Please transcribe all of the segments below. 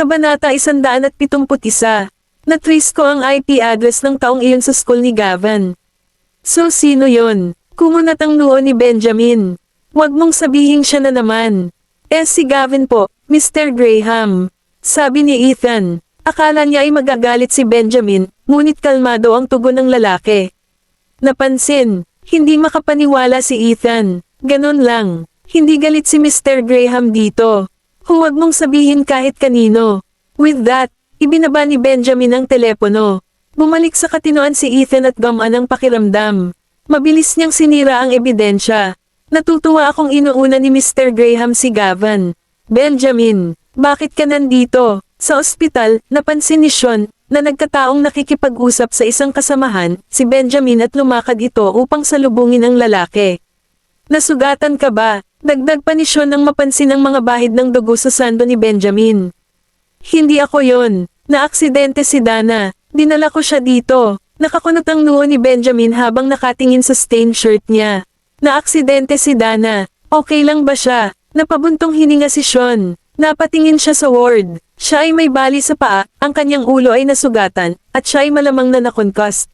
Kabanata 171. Na-trace ko ang IP address ng taong iyon sa school ni Gavin. So sino yon? Kumunat ang noo ni Benjamin. Huwag mong sabihin siya na naman. Si Gavin po, Mr. Graham. Sabi ni Ethan. Akala niya ay magagalit si Benjamin, ngunit kalmado ang tugon ng lalaki. Napansin, hindi makapaniwala si Ethan. Ganon lang. Hindi galit si Mr. Graham dito. Huwag mong sabihin kahit kanino. With that, ibinaba ni Benjamin ang telepono. Bumalik sa katinoan si Ethan at gamaan ang pakiramdam. Mabilis niyang sinira ang ebidensya. Natutuwa akong inuuna ni Mr. Graham si Gavin. Benjamin, bakit ka nandito? Sa ospital, napansin ni Sean na nagkataong nakikipag-usap sa isang kasamahan, si Benjamin at lumakad ito upang salubungin ang lalaki. Nasugatan ka ba? Dagdag pa ni Sean nang mapansin ang mga bahid ng dugo sa sando ni Benjamin. Hindi ako yon. Naaksidente si Dana. Dinala ko siya dito. Nakakunot ang noo ni Benjamin habang nakatingin sa stained shirt niya. Naaksidente si Dana. Okay lang ba siya? Napabuntong hininga si Sean. Napatingin siya sa ward. Siya ay may bali sa paa, ang kanyang ulo ay nasugatan, at siya ay malamang na nakoncussed.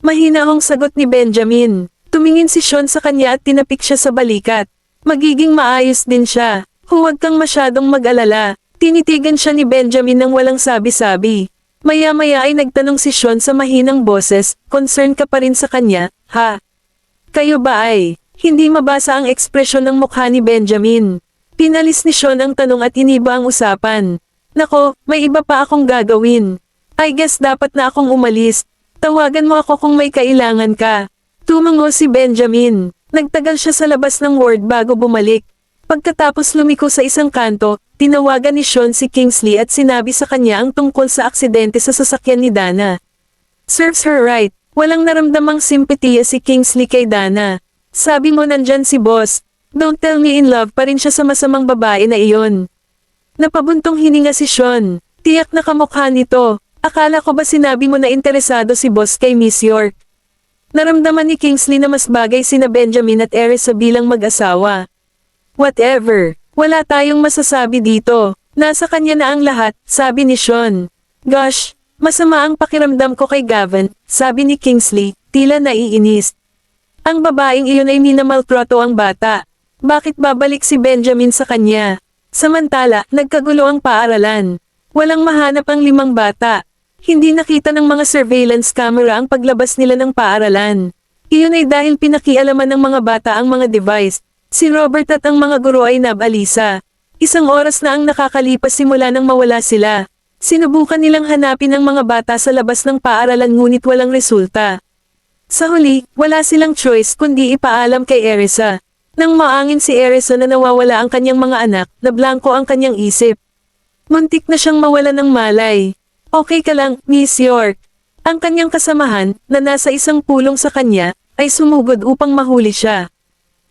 Mahina ang sagot ni Benjamin. Tumingin si Sean sa kanya at tinapik siya sa balikat. Magiging maayos din siya. Huwag kang masyadong mag-alala. Tinitigan siya ni Benjamin nang walang sabi-sabi. Maya-maya ay nagtanong si Sean sa mahinang boses, concern ka pa rin sa kanya, ha? Kayo ba ay? Hindi mabasa ang ekspresyon ng mukha ni Benjamin. Pinalis ni Sean ang tanong at iniba ang usapan. Nako, may iba pa akong gagawin. I guess dapat na akong umalis. Tawagan mo ako kung may kailangan ka. Tumango si Benjamin. Nagtagal siya sa labas ng ward bago bumalik. Pagkatapos lumiko sa isang kanto, tinawagan ni Sean si Kingsley at sinabi sa kanya ang tungkol sa aksidente sa sasakyan ni Dana. Serves her right. Walang naramdamang simpatiya si Kingsley kay Dana. Sabi mo nandyan si boss. Don't tell me in love pa rin siya sa masamang babae na iyon. Napabuntong hininga si Sean. Tiyak na kamukha nito. Akala ko ba sinabi mo na interesado si boss kay Miss York? Naramdaman ni Kingsley na mas bagay sina Benjamin at Erisa bilang mag-asawa. Whatever. Wala tayong masasabi dito. Nasa kanya na ang lahat, sabi ni Sean. Gosh, masama ang pakiramdam ko kay Gavin, sabi ni Kingsley, tila naiinis. Ang babaeng iyon ay minamaltrato ang bata. Bakit babalik si Benjamin sa kanya? Samantala, nagkagulo ang paaralan. Walang mahanap ang 5 bata. Hindi nakita ng mga surveillance camera ang paglabas nila ng paaralan. Iyon ay dahil pinakialaman ng mga bata ang mga device. Si Robert at ang mga guro ay nabalisa. Isang oras na ang nakakalipas simula nang mawala sila. Sinubukan nilang hanapin ang mga bata sa labas ng paaralan ngunit walang resulta. Sa huli, wala silang choice kundi ipaalam kay Erisa. Nang maangin si Erisa na nawawala ang kanyang mga anak, na blanko ang kanyang isip. Muntik na siyang mawala ng malay. Okay ka lang, Miss York. Ang kanyang kasamahan, na nasa isang pulong sa kanya, ay sumugod upang mahuli siya.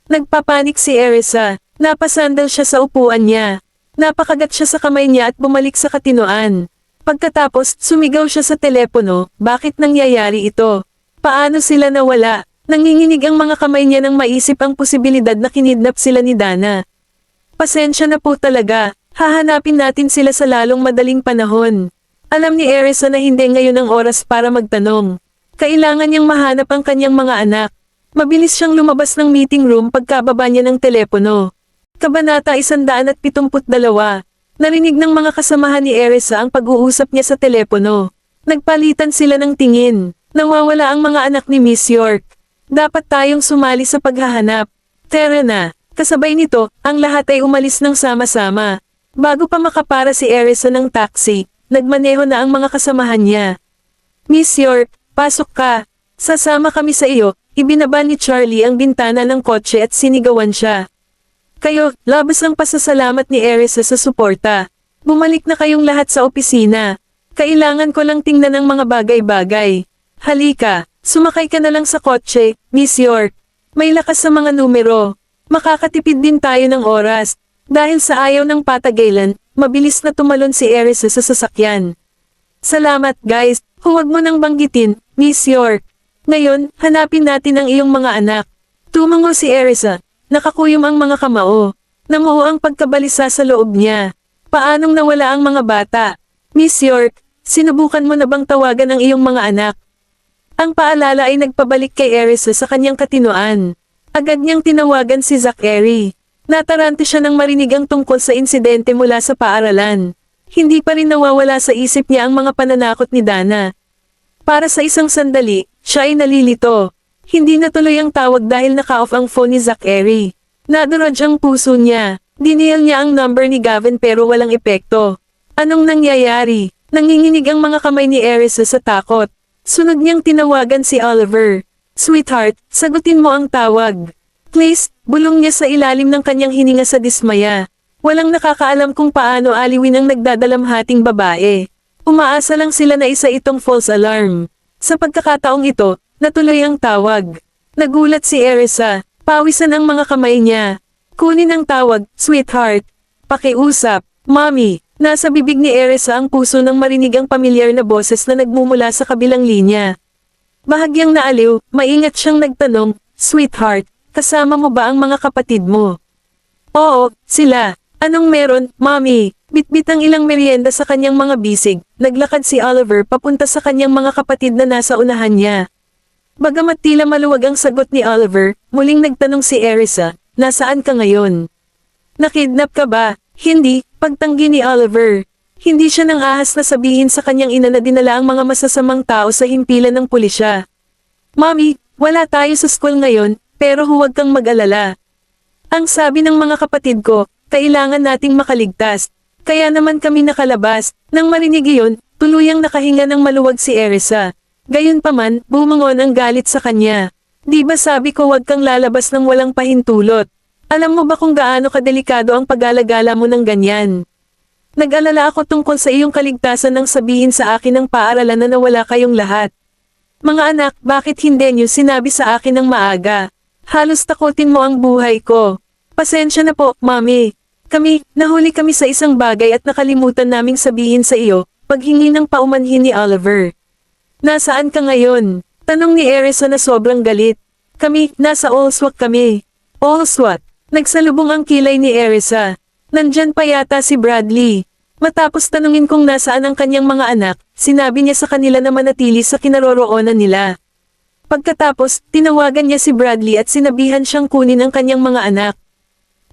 Nagpapanik si Erisa. Napasandal siya sa upuan niya. Napakagat siya sa kamay niya at bumalik sa katinoan. Pagkatapos, sumigaw siya sa telepono, bakit nangyayari ito? Paano sila nawala? Nanginginig ang mga kamay niya nang maisip ang posibilidad na kinidnap sila ni Dana. Pasensya na po talaga. Hahanapin natin sila sa lalong madaling panahon. Alam ni Erisa na hindi ngayon ang oras para magtanong. Kailangan niyang mahanap ang kanyang mga anak. Mabilis siyang lumabas ng meeting room pagkababa niya ng telepono. Kabanata 172. Narinig ng mga kasamahan ni Erisa ang pag-uusap niya sa telepono. Nagpalitan sila ng tingin. Nawawala ang mga anak ni Miss York. Dapat tayong sumali sa paghahanap. Tara na. Kasabay nito, ang lahat ay umalis ng sama-sama. Bago pa makapara si Erisa ng taxi, nagmaneho na ang mga kasamahan niya. Miss York, pasok ka. Sasama kami sa iyo. Ibinaba ni Charlie ang bintana ng kotse at sinigawan siya. Kayo, labas ang pasasalamat ni Erisa sa suporta. Bumalik na kayong lahat sa opisina. Kailangan ko lang tingnan ang mga bagay-bagay. Halika, sumakay ka na lang sa kotse, Miss York. May lakas sa mga numero. Makakatipid din tayo ng oras. Dahil sa ayaw ng patagalan, mabilis na tumalon si Erisa sa sasakyan. Salamat guys, huwag mo nang banggitin, Miss York. Ngayon, hanapin natin ang iyong mga anak. Tumango si Erisa. Nakakuyom ang mga kamao. Namuo ang pagkabalisa sa loob niya. Paanong nawala ang mga bata? Miss York, sinubukan mo na bang tawagan ang iyong mga anak? Ang paalala ay nagpabalik kay Erisa sa kanyang katinoan. Agad niyang tinawagan si Zachary. Natarante siya nang marinig ang tungkol sa insidente mula sa paaralan. Hindi pa rin nawawala sa isip niya ang mga pananakot ni Dana. Para sa isang sandali, siya ay nalilito. Hindi natuloy ang tawag dahil naka-off ang phone ni Zachary. Nadurog ang puso niya. Dinial niya ang number ni Gavin pero walang epekto. Anong nangyayari? Nanginginig ang mga kamay ni Erisa sa takot. Sunod niyang tinawagan si Oliver. Sweetheart, sagutin mo ang tawag. Please, bulong niya sa ilalim ng kanyang hininga sa dismaya. Walang nakakaalam kung paano aliwin ang nagdadalamhating babae. Umaasa lang sila na isa itong false alarm. Sa pagkakataong ito, natuloy ang tawag. Nagulat si Erisa. Pawisan ang mga kamay niya. Kunin ang tawag, sweetheart. Pakiusap, mommy. Nasa bibig ni Erisa ang puso nang marinig ang pamilyar na boses na nagmumula sa kabilang linya. Bahagyang naaliw, maingat siyang nagtanong, sweetheart. Kasama mo ba ang mga kapatid mo? Oo, sila. Anong meron, mommy? Bitbit ang ilang merienda sa kanyang mga bisig. Naglakad si Oliver papunta sa kanyang mga kapatid na nasa unahan niya. Bagamat tila maluwag ang sagot ni Oliver, muling nagtanong si Erisa, nasaan ka ngayon? Nakidnap ka ba? Hindi, pagtanggi ni Oliver. Hindi siya nang ahas na sabihin sa kanyang ina na dinala ang mga masasamang tao sa himpilan ng pulisya. Mommy, wala tayo sa school ngayon, pero huwag kang mag-alala. Ang sabi ng mga kapatid ko, kailangan nating makaligtas. Kaya naman kami nakalabas. Nang marinig iyon, tuluyang nakahinga ng maluwag si Erisa. Gayunpaman, bumangon ang galit sa kanya. Di ba sabi ko huwag kang lalabas ng walang pahintulot? Alam mo ba kung gaano kadelikado ang pag-alagala mo ng ganyan? Nag-alala ako tungkol sa iyong kaligtasan nang sabihin sa akin ng paaralan na nawala kayong lahat. Mga anak, bakit hindi niyo sinabi sa akin ng maaga? Halos takutin mo ang buhay ko. Pasensya na po, Mami. Nahuli kami sa isang bagay at nakalimutan naming sabihin sa iyo, paghingi ng paumanhin ni Oliver. Nasaan ka ngayon? Tanong ni Erisa na sobrang galit. Nasa Allswat kami. Allswat. Nagsalubong ang kilay ni Erisa. Nandyan pa yata si Bradley. Matapos tanungin kung nasaan ang kanyang mga anak, sinabi niya sa kanila na manatili sa kinaroroonan nila. Pagkatapos, tinawagan niya si Bradley at sinabihan siyang kunin ang kanyang mga anak.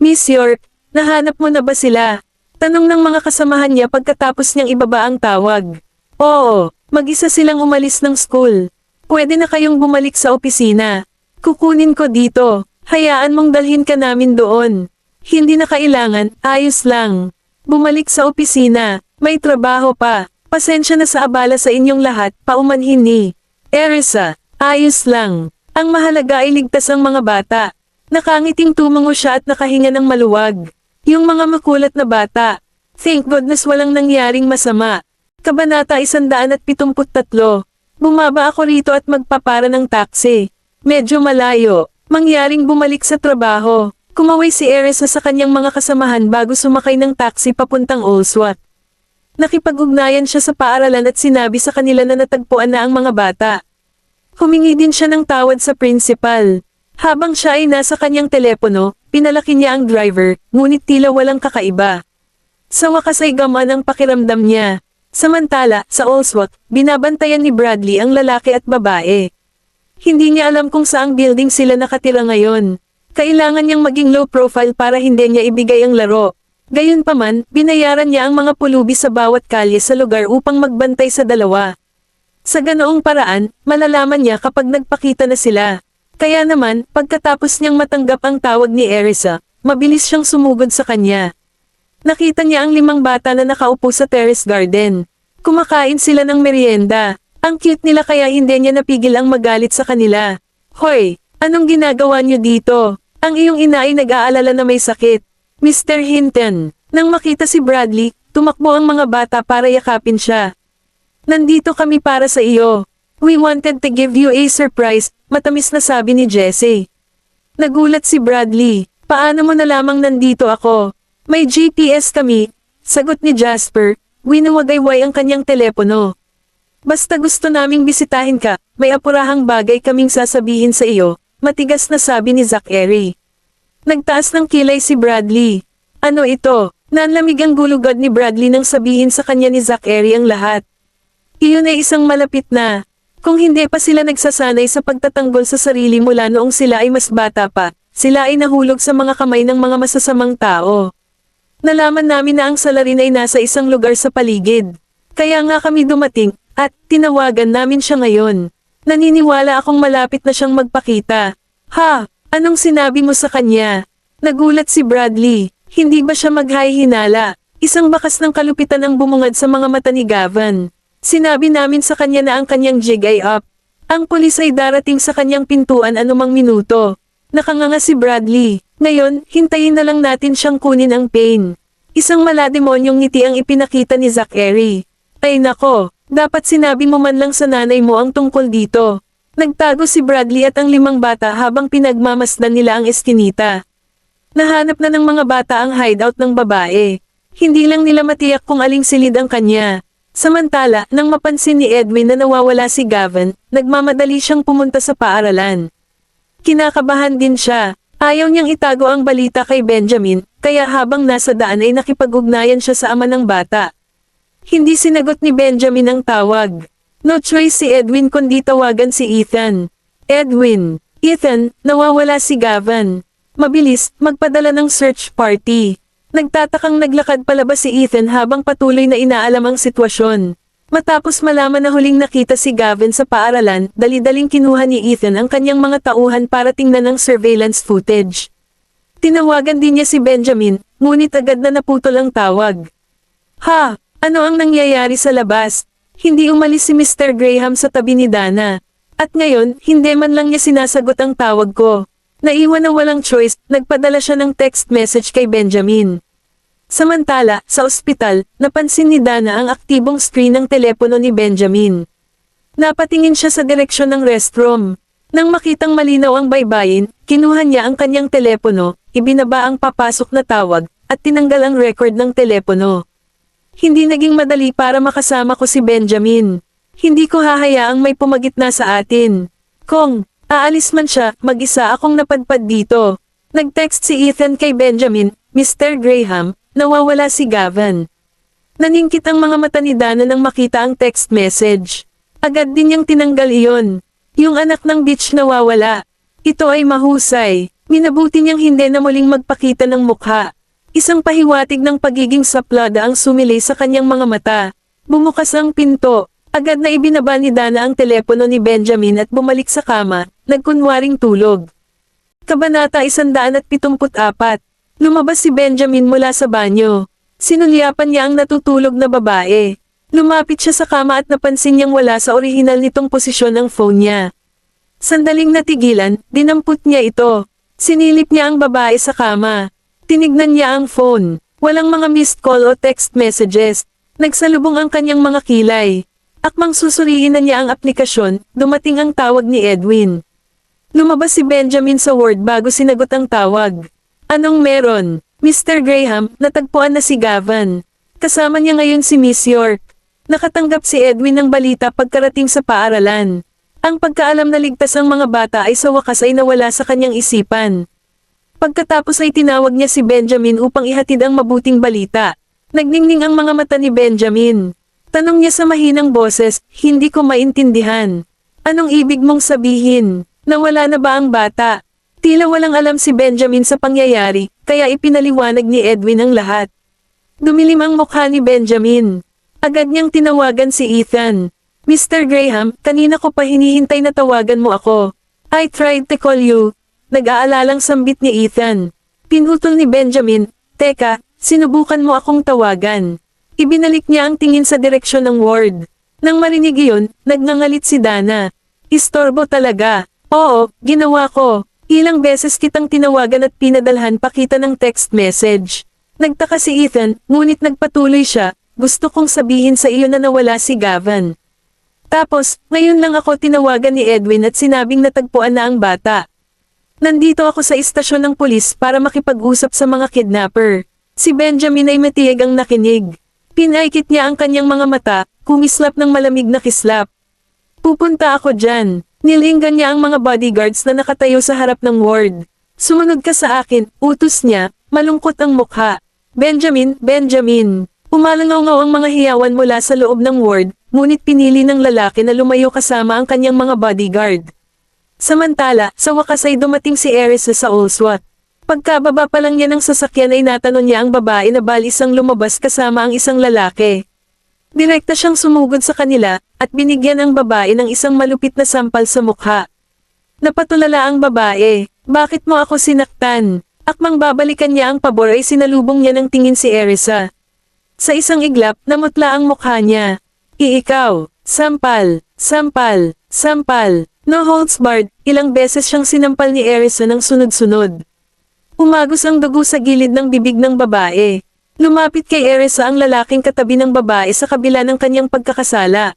Miss York, nahanap mo na ba sila? Tanong ng mga kasamahan niya pagkatapos niyang ibaba ang tawag. Oo, mag-isa silang umalis ng school. Pwede na kayong bumalik sa opisina. Kukunin ko dito. Hayaan mong dalhin ka namin doon. Hindi na kailangan, ayos lang. Bumalik sa opisina, may trabaho pa. Pasensya na sa abala sa inyong lahat, paumanhin ni Erisa. Ayos lang. Ang mahalaga ay ligtas ang mga bata. Nakangiting tumango siya at nakahinga ng maluwag. Yung mga makulat na bata. Thank goodness walang nangyaring masama. Kabanata 173. Bumaba ako rito at magpapara ng taxi. Medyo malayo. Mangyaring bumalik sa trabaho. Kumaway si Erisa sa kanyang mga kasamahan bago sumakay ng taxi papuntang Allswat. Nakipag-ugnayan siya sa paaralan at sinabi sa kanila na natagpuan na ang mga bata. Humingi din siya ng tawad sa principal. Habang siya ay nasa kanyang telepono, pinalaki niya ang driver, ngunit tila walang kakaiba. Sa wakas ay gamaan ang pakiramdam niya. Samantala, sa Allswat, binabantayan ni Bradley ang lalaki at babae. Hindi niya alam kung saang building sila nakatira ngayon. Kailangan niyang maging low profile para hindi niya ibigay ang laro. Gayunpaman, binayaran niya ang mga pulubi sa bawat kalye sa lugar upang magbantay sa dalawa. Sa ganoong paraan, malalaman niya kapag nagpakita na sila. Kaya naman, pagkatapos niyang matanggap ang tawag ni Erisa, mabilis siyang sumugod sa kanya. Nakita niya ang 5 bata na nakaupo sa terrace garden. Kumakain sila ng merienda. Ang cute nila kaya hindi niya napigil ang magalit sa kanila. Hoy, anong ginagawa niyo dito? Ang iyong ina ay nag-aalala na may sakit. Mr. Hinton. Nang makita si Bradley, tumakbo ang mga bata para yakapin siya. Nandito kami para sa iyo. We wanted to give you a surprise, matamis na sabi ni Jessie. Nagulat si Bradley. Paano mo nalamang nandito ako? May GPS kami. Sagot ni Jasper. Winuwagayway ang kanyang telepono. Basta gusto naming bisitahin ka, may apurahang bagay kaming sasabihin sa iyo, matigas na sabi ni Zachary. Nagtaas ng kilay si Bradley. Ano ito? Nanlamig ang gulugod ni Bradley nang sabihin sa kanya ni Zachary ang lahat. Iyon ay isang malapit na. Kung hindi pa sila nagsasanay sa pagtatanggol sa sarili mula noong sila ay mas bata pa, sila ay nahulog sa mga kamay ng mga masasamang tao. Nalaman namin na ang salarin ay nasa isang lugar sa paligid. Kaya nga kami dumating, at tinawagan namin siya ngayon. Naniniwala akong malapit na siyang magpakita. Ha? Anong sinabi mo sa kanya? Nagulat si Bradley. Hindi ba siya maghahinala? Isang bakas ng kalupitan ang bumungad sa mga mata ni Gavin. Sinabi namin sa kanya na ang kanyang jig ay up. Ang pulis ay darating sa kanyang pintuan anumang minuto. Nakanganga si Bradley. Ngayon, hintayin na lang natin siyang kunin ang pain. Isang malademonyong ngiti ang ipinakita ni Zachary. Ay nako, dapat sinabi mo man lang sa nanay mo ang tungkol dito. Nagtago si Bradley at ang 5 bata habang pinagmamasdan nila ang eskinita. Nahanap na ng mga bata ang hideout ng babae. Hindi lang nila matiyak kung aling silid ang kanya. Samantala, nang mapansin ni Edwin na nawawala si Gavin, nagmamadali siyang pumunta sa paaralan. Kinakabahan din siya. Ayaw niyang itago ang balita kay Benjamin, kaya habang nasa daan ay nakipag-ugnayan siya sa ama ng bata. Hindi sinagot ni Benjamin ang tawag. No choice si Edwin kundi tawagan si Ethan. Edwin, Ethan, nawawala si Gavin. Mabilis, magpadala ng search party. Nagtatakang naglakad palabas si Ethan habang patuloy na inaalam ang sitwasyon. Matapos malaman na huling nakita si Gavin sa paaralan, dali-daling kinuha ni Ethan ang kanyang mga tauhan para tingnan ang surveillance footage. Tinawagan din niya si Benjamin, ngunit agad na naputol ang tawag. Ha? Ano ang nangyayari sa labas? Hindi umalis si Mr. Graham sa tabi ni Dana. At ngayon, hindi man lang niya sinasagot ang tawag ko. Naiwan na walang choice, nagpadala siya ng text message kay Benjamin. Samantala, sa ospital, napansin ni Dana ang aktibong screen ng telepono ni Benjamin. Napatingin siya sa direksyon ng restroom. Nang makitang malinaw ang baybayin, kinuha niya ang kanyang telepono, ibinaba ang papasok na tawag, at tinanggal ang record ng telepono. Hindi naging madali para makasama ko si Benjamin. Hindi ko hahayaang may pumagitna sa atin. Kung aalis man siya, mag-isa akong napadpad dito. Nag-text si Ethan kay Benjamin, Mr. Graham, nawawala si Gavin. Naningkit ang mga mata ni Dana nang makita ang text message. Agad din niyang tinanggal iyon. Yung anak ng bitch nawawala. Ito ay mahusay. Minabuti niyang hindi na muling magpakita ng mukha. Isang pahiwatig ng pagiging saplada ang sumilay sa kanyang mga mata. Bumukas ang pinto. Agad na ibinaba ni Dana ang telepono ni Benjamin at bumalik sa kama, nagkunwaring tulog. Kabanata 174. Lumabas si Benjamin mula sa banyo. Sinulyapan niya ang natutulog na babae. Lumapit siya sa kama at napansin niyang wala sa orihinal nitong posisyon ang phone niya. Sandaling natigilan, dinampot niya ito. Sinilip niya ang babae sa kama. Tinignan niya ang phone. Walang mga missed call o text messages. Nagsalubong ang kanyang mga kilay. Akmang susuriin na niya ang aplikasyon, dumating ang tawag ni Edwin. Lumabas si Benjamin sa ward bago sinagot ang tawag. Anong meron? Mr. Graham, natagpuan na si Gavin. Kasama niya ngayon si Miss York. Nakatanggap si Edwin ng balita pagkarating sa paaralan. Ang pagkaalam na ligtas ang mga bata ay sa wakas ay nawala sa kanyang isipan. Pagkatapos ay tinawag niya si Benjamin upang ihatid ang mabuting balita. Nagningning ang mga mata ni Benjamin. Tanong niya sa mahinang boses, hindi ko maintindihan. Anong ibig mong sabihin? Nawala na ba ang bata? Tila walang alam si Benjamin sa pangyayari, kaya ipinaliwanag ni Edwin ang lahat. Dumilim ang mukha ni Benjamin. Agad niyang tinawagan si Ethan. Mr. Graham, kanina ko pa hinihintay na tawagan mo ako. I tried to call you. Nag-aalalang sambit ni Ethan. Pinutol ni Benjamin, teka, sinubukan mo akong tawagan. Ibinalik niya ang tingin sa direksyon ng ward. Nang marinig iyon, nagngangalit si Dana. Istorbo talaga. Oo, ginawa ko. Ilang beses kitang tinawagan at pinadalhan pakita ng text message. Nagtaka si Ethan, ngunit nagpatuloy siya, gusto kong sabihin sa iyo na nawala si Gavin. Tapos, ngayon lang ako tinawagan ni Edwin at sinabing natagpuan na ang bata. Nandito ako sa istasyon ng pulis para makipag-usap sa mga kidnapper. Si Benjamin ay matiyag ang nakinig. Pinaikit niya ang kanyang mga mata, kumislap ng malamig na kislap. Pupunta ako dyan. Nilinggan niya ang mga bodyguards na nakatayo sa harap ng ward. Sumunod ka sa akin, utos niya, malungkot ang mukha. Benjamin. Umalangaw ang mga hiyawan mula sa loob ng ward, ngunit pinili ng lalaki na lumayo kasama ang kanyang mga bodyguard. Samantala, sa wakas ay dumating si Erisa sa Allswat. Pagkababa pa lang niya ng sasakyan ay natanong niya ang babae na balisang lumabas kasama ang isang lalaki. Direkta siyang sumugod sa kanila, at binigyan ang babae ng isang malupit na sampal sa mukha. Napatulala ang babae, bakit mo ako sinaktan? Akmang babalikan niya ang pabor ay sinalubong niya ng tingin si Erisa. Sa isang iglap, namutla ang mukha niya. Ikaw, sampal. No holds barred, ilang beses siyang sinampal ni Erisa ng sunod-sunod. Umagos ang dugo sa gilid ng bibig ng babae. Lumapit kay Erisa ang lalaking katabi ng babae sa kabila ng kanyang pagkakasala.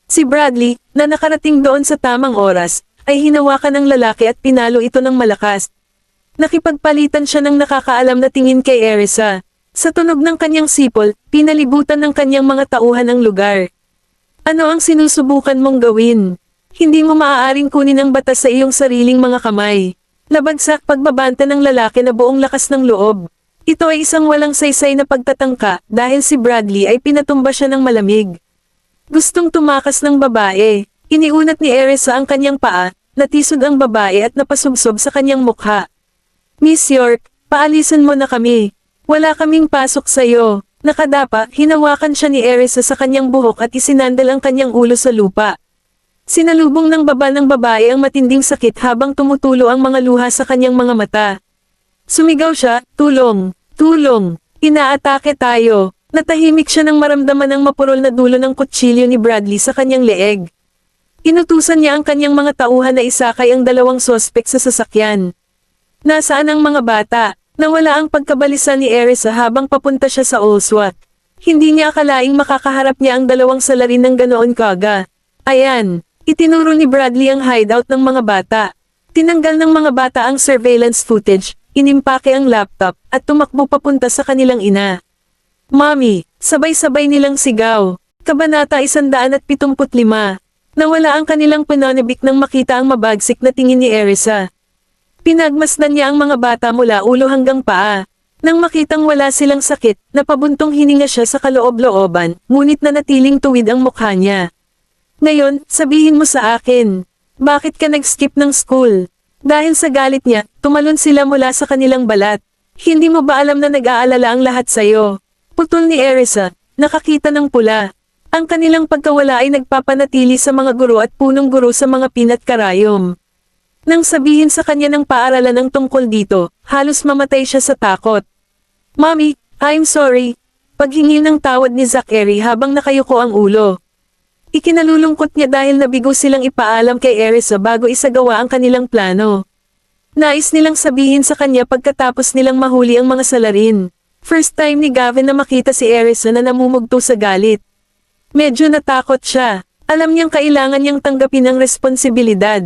Si Bradley, na nakarating doon sa tamang oras, ay hinawakan ng lalaki at pinalo ito ng malakas. Nakipagpalitan siya ng nakakaalam na tingin kay Erisa. Sa tunog ng kanyang sipol, pinalibutan ng kanyang mga tauhan ang lugar. Ano ang sinusubukan mong gawin? Hindi mo maaaring kunin ang batas sa iyong sariling mga kamay. Labagsak pagbabanta ng lalaki na buong lakas ng loob. Ito ay isang walang saysay na pagtatangka dahil si Bradley ay pinatumba siya ng malamig. Gustong tumakas ng babae. Iniunat ni Erisa ang kanyang paa, natisod ang babae at napasubsob sa kanyang mukha. Miss York, paalisan mo na kami. Wala kaming pasok sa'yo. Nakadapa, hinawakan siya ni Erisa sa kanyang buhok at isinandal ang kanyang ulo sa lupa. Sinalubong ng baba ng babae ang matinding sakit habang tumutulo ang mga luha sa kanyang mga mata. Sumigaw siya, tulong, inaatake tayo. Natahimik siya nang maramdaman ang mapurol na dulo ng kutsilyo ni Bradley sa kanyang leeg. Inutusan niya ang kanyang mga tauhan na isakay ang dalawang sospek sa sasakyan. Nasaan ang mga bata? Nawala ang pagkabalisa ni Erisa habang papunta siya sa Allswat. Hindi niya akalaing makakaharap niya ang dalawang salarin ng ganoon kaga. Ayan, itinuro ni Bradley ang hideout ng mga bata. Tinanggal ng mga bata ang surveillance footage, inimpake ang laptop, at tumakbo papunta sa kanilang ina. Mommy, sabay-sabay nilang sigaw. Kabanata 175. Nawala ang kanilang pananabik nang makita ang mabagsik na tingin ni Erisa. Pinagmasdan niya ang mga bata mula ulo hanggang paa. Nang makitang wala silang sakit, napabuntong hininga siya sa kaloob-looban, ngunit nanatiling tuwid ang mukha niya. Ngayon, sabihin mo sa akin, bakit ka nag-skip ng school? Dahil sa galit niya, tumalon sila mula sa kanilang balat. Hindi mo ba alam na nag-aalala ang lahat sa'yo? Putol ni Erisa, nakakita ng pula. Ang kanilang pagkawala ay nagpapanatili sa mga guro at punong guro sa mga pinat karayom. Nang sabihin sa kanya ng paaralan ng tungkol dito, halos mamatay siya sa takot. Mommy, I'm sorry. Paghingi ng tawad ni Zachary habang nakayuko ang ulo. Ikinalulungkot niya dahil nabigo silang ipaalam kay Erisa bago isagawa ang kanilang plano. Nais nilang sabihin sa kanya pagkatapos nilang mahuli ang mga salarin. First time ni Gavin na makita si Erisa na namumugto sa galit. Medyo natakot siya. Alam niyang kailangan niyang tanggapin ang responsibilidad.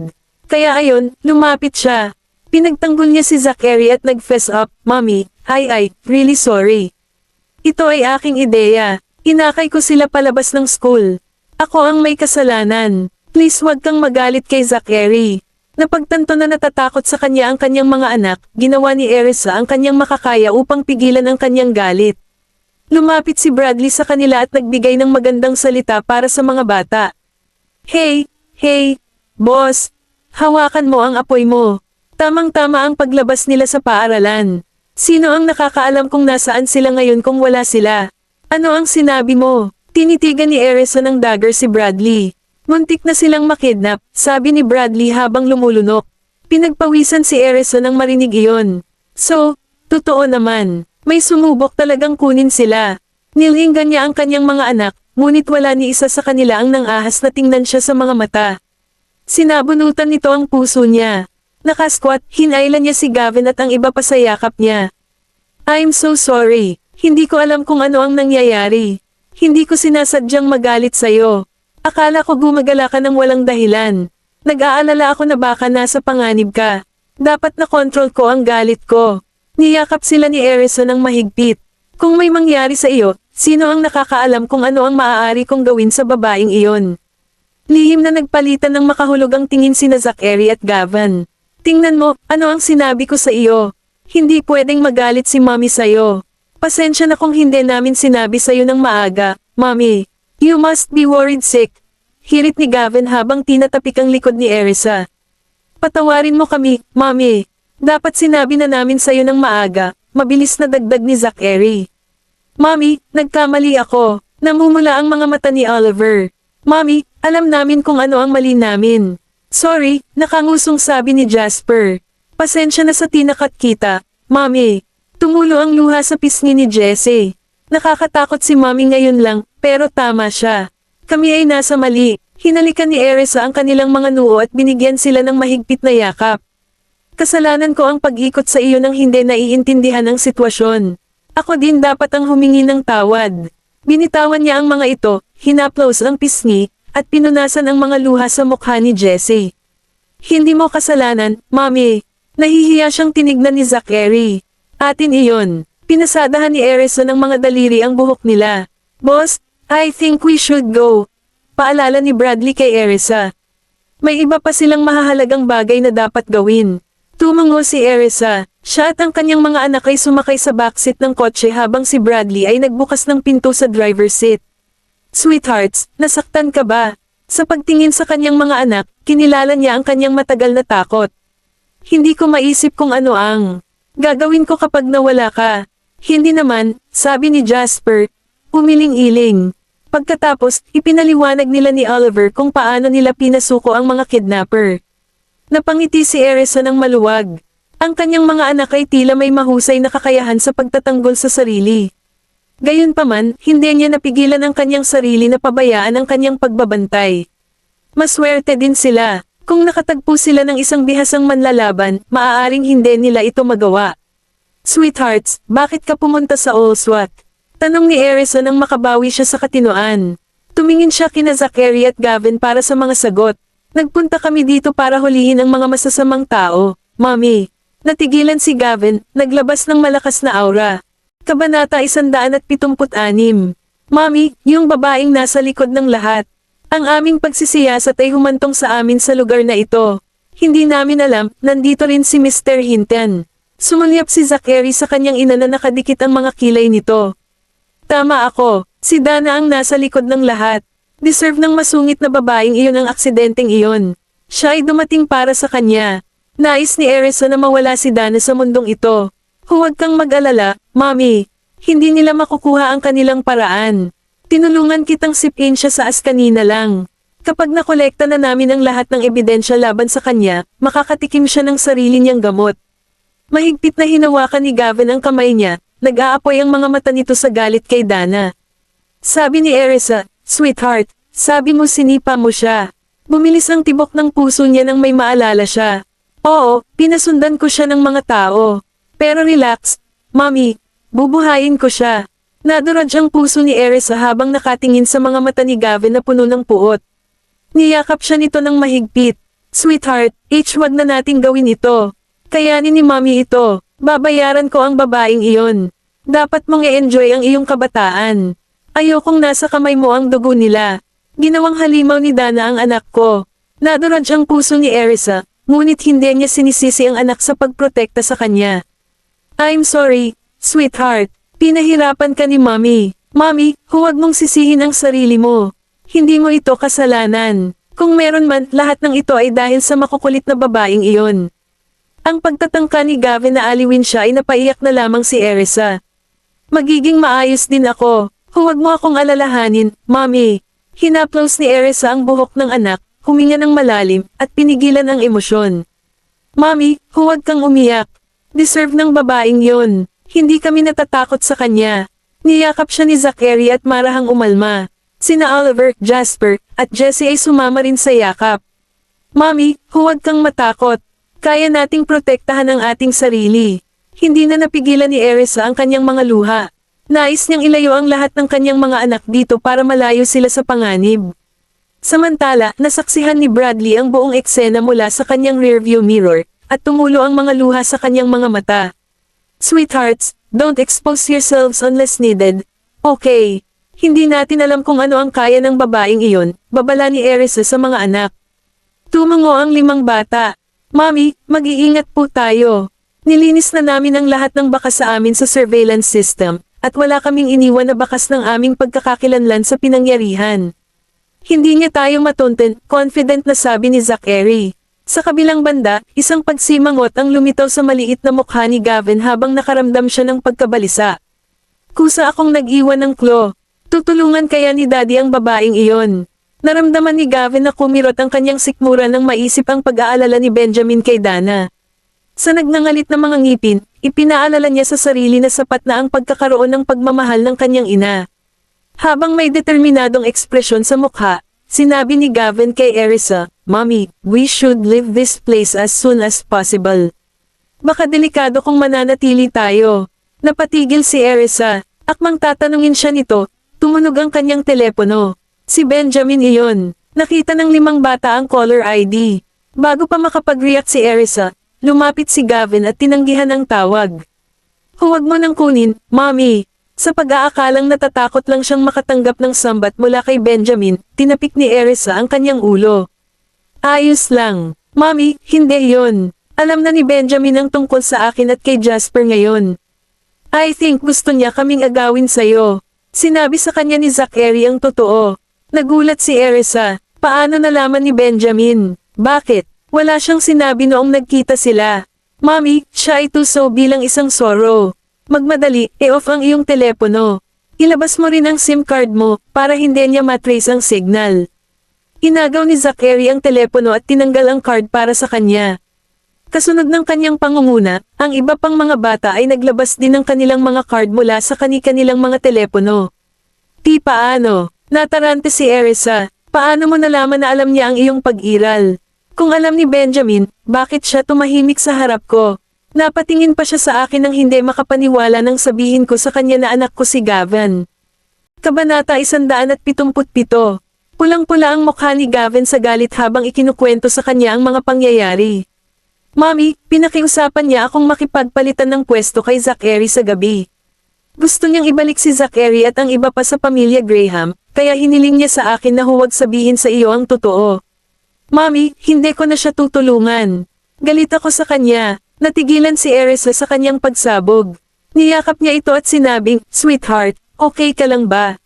Kaya ayon, lumapit siya. Pinagtanggol niya si Zachary at nag-fess up, Mommy, really sorry. Ito ay aking ideya. Inakay ko sila palabas ng school. Ako ang may kasalanan. Please wag kang magalit kay Zachary. Napagtanto na natatakot sa kanya ang kanyang mga anak, ginawa ni Erisa ang kanyang makakaya upang pigilan ang kanyang galit. Lumapit si Bradley sa kanila at nagbigay ng magandang salita para sa mga bata. Hey, boss. Hawakan mo ang apoy mo. Tamang-tama ang paglabas nila sa paaralan. Sino ang nakakaalam kung nasaan sila ngayon kung wala sila? Ano ang sinabi mo? Tinitigan ni Erisa ng dagger si Bradley. Muntik na silang makidnap, sabi ni Bradley habang lumulunok. Pinagpawisan si Erisa nang marinig iyon. So, totoo naman, may sumubok talagang kunin sila. Nilinggan niya ang kanyang mga anak, ngunit wala ni isa sa kanila ang nangahas na tingnan siya sa mga mata. Sinabunutan nito ang puso niya. Nakasquat, hinailan niya si Gavin at ang iba pa sa yakap niya. I'm so sorry. Hindi ko alam kung ano ang nangyayari. Hindi ko sinasadyang magalit sa'yo. Akala ko gumagala ka ng walang dahilan. Nag-aalala ako na baka nasa panganib ka. Dapat na kontrol ko ang galit ko. Niyakap sila ni Erisa ng mahigpit. Kung may mangyari sa iyo, sino ang nakakaalam kung ano ang maaari kong gawin sa babaeng iyon? Lihim na nagpalitan ng makahulog ang tingin sina Zachary at Gavin. Tingnan mo, ano ang sinabi ko sa iyo? Hindi pwedeng magalit si Mommy sa'yo. Pasensya na kung hindi namin sinabi sa'yo ng maaga, Mommy. You must be worried sick. Hirit ni Gavin habang tinatapik ang likod ni Erisa. Patawarin mo kami, Mommy. Dapat sinabi na namin sa'yo ng maaga, mabilis na dagdag ni Zachary. Mommy, nagkamali ako. Namumula ang mga mata ni Oliver. Mommy, alam namin kung ano ang mali namin. Sorry, nakangusong sabi ni Jasper. Pasensya na sa tinakat kita, Mommy. Tumulo ang luha sa pisngi ni Jessie. Nakakatakot si Mommy ngayon lang, pero tama siya. Kami ay nasa mali. Hinalikan ni Erisa ang kanilang mga noo at binigyan sila ng mahigpit na yakap. Kasalanan ko ang pag-ikot sa iyo nang hindi naiintindihan ang sitwasyon. Ako din dapat ang humingi ng tawad. Binitawan niya ang mga ito, hinaplos ang pisngi, at pinunasan ang mga luha sa mukha ni Jessie. Hindi mo kasalanan, Mommy. Nahihiya siyang tinignan ni Zachary. Atin iyon. Pinasadahan ni Erisa ng mga daliri ang buhok nila. Boss, I think we should go. Paalala ni Bradley kay Erisa. May iba pa silang mahahalagang bagay na dapat gawin. Tumango si Erisa. Siya at ang kanyang mga anak ay sumakay sa backseat ng kotse habang si Bradley ay nagbukas ng pinto sa driver's seat. Sweethearts, nasaktan ka ba? Sa pagtingin sa kanyang mga anak, kinilala niya ang kanyang matagal na takot. Hindi ko maisip kung ano ang gagawin ko kapag nawala ka. Hindi naman, sabi ni Jasper, umiling-iling. Pagkatapos, ipinaliwanag nila ni Oliver kung paano nila pinasuko ang mga kidnapper. Napangiti si Erisa ng maluwag. Ang kanyang mga anak ay tila may mahusay na kakayahan sa pagtatanggol sa sarili. Gayunpaman, hindi niya napigilan ang kanyang sarili na pabayaan ang kanyang pagbabantay. Maswerte din sila. Kung nakatagpo sila ng isang bihasang manlalaban, maaaring hindi nila ito magawa. Sweethearts, bakit ka pumunta sa Allswat? Tanong ni Erisa nang makabawi siya sa katinoan. Tumingin siya kina Zachary at Gavin para sa mga sagot. Nagpunta kami dito para hulihin ang mga masasamang tao, Mommy. Natigilan si Gavin, naglabas ng malakas na aura. Kabanata 176. Mommy, yung babaeng nasa likod ng lahat. Ang aming pagsisiyasat ay humantong sa amin sa lugar na ito. Hindi namin alam, nandito rin si Mr. Hinton. Sumulyap si Zachary sa kanyang ina na nakadikit ang mga kilay nito. Tama ako, si Dana ang nasa likod ng lahat. Deserve ng masungit na babaeng iyon ang aksidenteng iyon. Siya ay dumating para sa kanya. Nais ni Erisa na mawala si Dana sa mundong ito. Huwag kang mag-alala, Mommy. Hindi nila makukuha ang kanilang paraan. Tinulungan kitang sipin siya sa kanina lang. Kapag nakolekta na namin ang lahat ng ebidensya laban sa kanya, makakatikim siya ng sarili niyang gamot. Mahigpit na hinawakan ni Gavin ang kamay niya, nag-aapoy ang mga mata nito sa galit kay Dana. Sabi ni Erisa, Sweetheart, sabi mo sinipa mo siya. Bumilis ang tibok ng puso niya nang may maalala siya. Oo, pinasundan ko siya ng mga tao. Pero relax, Mommy, bubuhayin ko siya. Naduraj ang puso ni Erisa habang nakatingin sa mga mata ni Gavin na puno ng puot. Niyakap siya nito ng mahigpit. Sweetheart, wag na nating gawin ito. Kayanin ni Mommy ito. Babayaran ko ang babaeng iyon. Dapat mong i-enjoy ang iyong kabataan. Ayokong nasa kamay mo ang dugo nila. Ginawang halimaw ni Dana ang anak ko. Naduraj ang puso ni Erisa, ngunit hindi niya sinisisi ang anak sa pagprotekta sa kanya. I'm sorry, sweetheart. Pinahirapan ka ni Mommy. Mommy, huwag mong sisihin ang sarili mo. Hindi mo ito kasalanan. Kung meron man, lahat ng ito ay dahil sa makukulit na babaeng iyon. Ang pagtatangka ni Gavin na aliwin siya ay napaiyak na lamang si Erisa. Magiging maayos din ako. Huwag mo akong alalahanin, Mommy. Hinaplos ni Erisa ang buhok ng anak, huminga ng malalim, at pinigilan ang emosyon. Mommy, huwag kang umiyak. Deserve ng babaeng yon. Hindi kami natatakot sa kanya. Niyakap siya ni Zachary at marahang umalma. Sina Oliver, Jasper, at Jessie ay sumama rin sa yakap. Mommy, huwag kang matakot. Kaya nating protektahan ang ating sarili. Hindi na napigilan ni Erisa ang kanyang mga luha. Nais niyang ilayo ang lahat ng kanyang mga anak dito para malayo sila sa panganib. Samantala, nasaksihan ni Bradley ang buong eksena mula sa kanyang rearview mirror, at tumulo ang mga luha sa kanyang mga mata. Sweethearts, don't expose yourselves unless needed. Okay. Hindi natin alam kung ano ang kaya ng babaeng iyon, babala ni Erisa sa mga anak. Tumango ang 5 bata. Mommy, mag-iingat po tayo. Nilinis na namin ang lahat ng baka sa amin sa surveillance system, at wala kaming iniwan na bakas ng aming pagkakakilanlan sa pinangyarihan. Hindi niya tayo matunten, confident na sabi ni Zachary. Sa kabilang banda, isang pagsimangot ang lumitaw sa maliit na mukha ni Gavin habang nakaramdam siya ng pagkabalisa. Kusa akong nag-iwan ng claw. Tutulungan kaya ni Daddy ang babaeng iyon. Naramdaman ni Gavin na kumirot ang kanyang sikmura nang maisip ang pag-aalala ni Benjamin kay Dana. Sa nagngangalit na mga ngipin, ipinaalala niya sa sarili na sapat na ang pagkakaroon ng pagmamahal ng kanyang ina. Habang may determinadong ekspresyon sa mukha, sinabi ni Gavin kay Erisa, "Mommy, we should leave this place as soon as possible. Baka delikado kung mananatili tayo." Napatigil si Erisa. Akmang tatanungin siya nito, tumunog ang kanyang telepono. Si Benjamin iyon. Nakita ng 5 bata ang caller ID. Bago pa makapag-react si Erisa, lumapit si Gavin at tinanggihan ang tawag. "Huwag mo nang kunin, Mommy." Sa pag-aakalang natatakot lang siyang makatanggap ng sambat mula kay Benjamin, tinapik ni Erisa ang kanyang ulo. "Ayos lang. Mommy, hindi yon. Alam na ni Benjamin ang tungkol sa akin at kay Jasper ngayon. I think gusto niya kaming agawin sa'yo." Sinabi sa kanya ni Zachary ang totoo. Nagulat si Erisa. Paano nalaman ni Benjamin? Bakit? Wala siyang sinabi noong nagkita sila. "Mommy, siya ay tuso bilang isang sorrow. Magmadali, i-off ang iyong telepono. Ilabas mo rin ang SIM card mo, para hindi niya matrace ang signal." Inagaw ni Zachary ang telepono at tinanggal ang card para sa kanya. Kasunod ng kanyang pangunguna, ang iba pang mga bata ay naglabas din ng kanilang mga card mula sa kani-kanilang mga telepono. "Di paano?" Natarante si Erisa. "Paano mo nalaman na alam niya ang iyong pag-iral? Kung alam ni Benjamin, bakit siya tumahimik sa harap ko?" Napatingin pa siya sa akin nang hindi makapaniwala nang sabihin ko sa kanya na anak ko si Gavin. Kabanata 177. Pulang-pula ang mukha ni Gavin sa galit habang ikinukwento sa kanya ang mga pangyayari. "Mommy, pinakiusapan niya akong makipagpalitan ng pwesto kay Zachary sa gabi. Gusto niyang ibalik si Zachary at ang iba pa sa pamilya Graham, kaya hiniling niya sa akin na huwag sabihin sa iyo ang totoo." "Mommy, hindi ko na siya tutulungan." Galit ako sa kanya. Natigilan si Erisa sa kanyang pagsabog. Niyakap niya ito at sinabing, "Sweetheart, okay ka lang ba?"